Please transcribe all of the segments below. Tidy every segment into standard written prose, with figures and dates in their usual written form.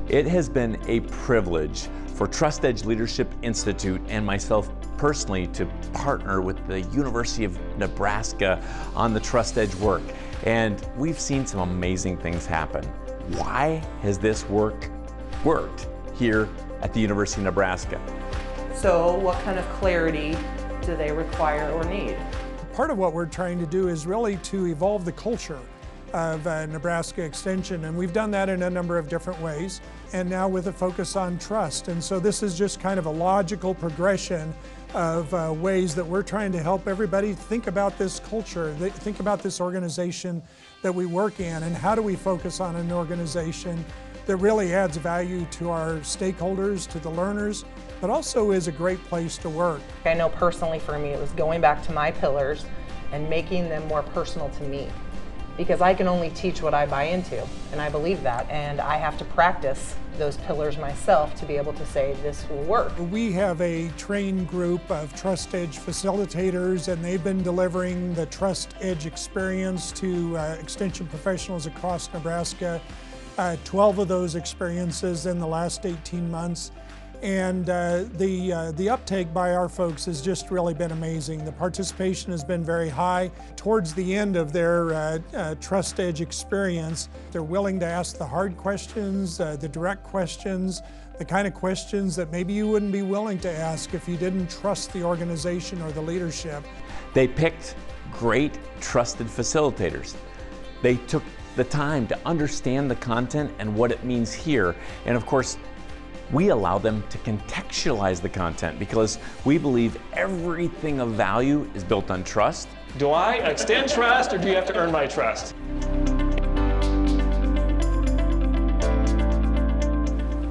It has been a privilege for Trust Edge Leadership Institute and myself personally to partner with the University of Nebraska on the Trust Edge work. And we've seen some amazing things happen. Why has this work worked here at the University of Nebraska? So what kind of clarity do they require or need? Part of what we're trying to do is really to evolve the culture of Nebraska Extension, and we've done that in a number of different ways, and now with a focus on trust. And so this is just kind of a logical progression of ways that we're trying to help everybody think about this culture, think about this organization that we work in, and how do we focus on an organization that really adds value to our stakeholders, to the learners, but also is a great place to work. I know personally for me it was going back to my pillars and making them more personal to me, because I can only teach what I buy into, and I believe that, and I have to practice those pillars myself to be able to say this will work. We have a trained group of Trust Edge facilitators, and they've been delivering the Trust Edge experience to extension professionals across Nebraska. 12 of those experiences in the last 18 months. And the uptake by our folks has just really been amazing. The participation has been very high. Towards the end of their Trust Edge experience, they're willing to ask the hard questions, the direct questions, the kind of questions that maybe you wouldn't be willing to ask if you didn't trust the organization or the leadership. They picked great, trusted facilitators. They took the time to understand the content and what it means here. And of course, we allow them to contextualize the content because we believe everything of value is built on trust. Do I extend trust, or do you have to earn my trust?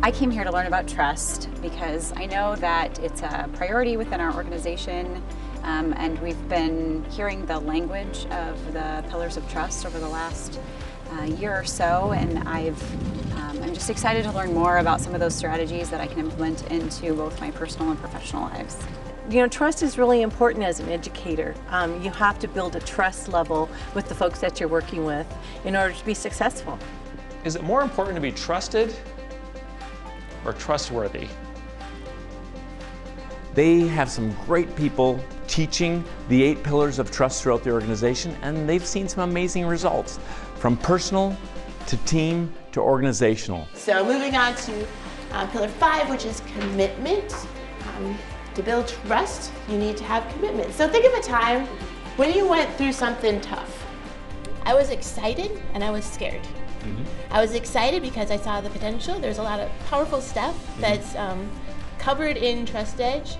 I came here to learn about trust because I know that it's a priority within our organization, and we've been hearing the language of the pillars of trust over the last year or so, and I'm just excited to learn more about some of those strategies that I can implement into both my personal and professional lives. You know, trust is really important as an educator. You have to build a trust level with the folks that you're working with in order to be successful. Is it more important to be trusted or trustworthy? They have some great people teaching the 8 pillars of trust throughout the organization, and they've seen some amazing results, from personal to team to organizational. So moving on to pillar 5, which is commitment. To build trust, you need to have commitment. So think of a time when you went through something tough. I was excited and I was scared. I was excited because I saw the potential. There's a lot of powerful stuff that's covered in Trust Edge,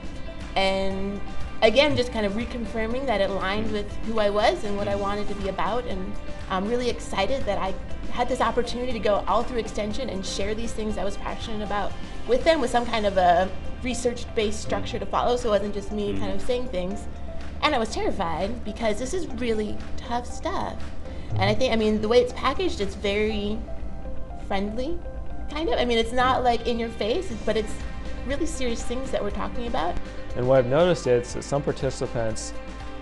and again, just kind of reconfirming that it aligned with who I was and what I wanted to be about. And I'm really excited that I had this opportunity to go all through Extension and share these things I was passionate about with them, with some kind of a research-based structure to follow, so it wasn't just me kind of saying things. And I was terrified because this is really tough stuff. And I mean, the way it's packaged, it's very friendly, kind of. I mean, it's not like in your face, but it's really serious things that we're talking about. And what I've noticed is that some participants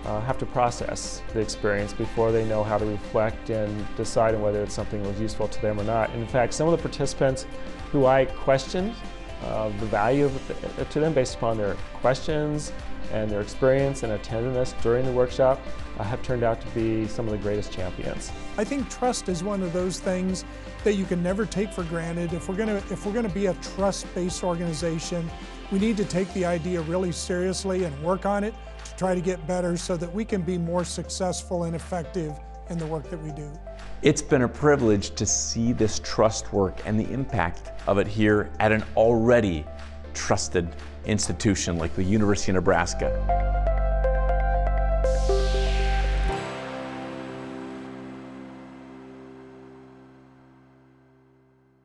have to process the experience before they know how to reflect and decide on whether it's something that was useful to them or not. And in fact, some of the participants who I questioned the value of it to them based upon their questions and their experience and attentiveness during the workshop have turned out to be some of the greatest champions. I think trust is one of those things that you can never take for granted. If we're gonna be a trust-based organization, we need to take the idea really seriously and work on it to try to get better so that we can be more successful and effective in the work that we do. It's been a privilege to see this trust work and the impact of it here at an already trusted institution like the University of Nebraska.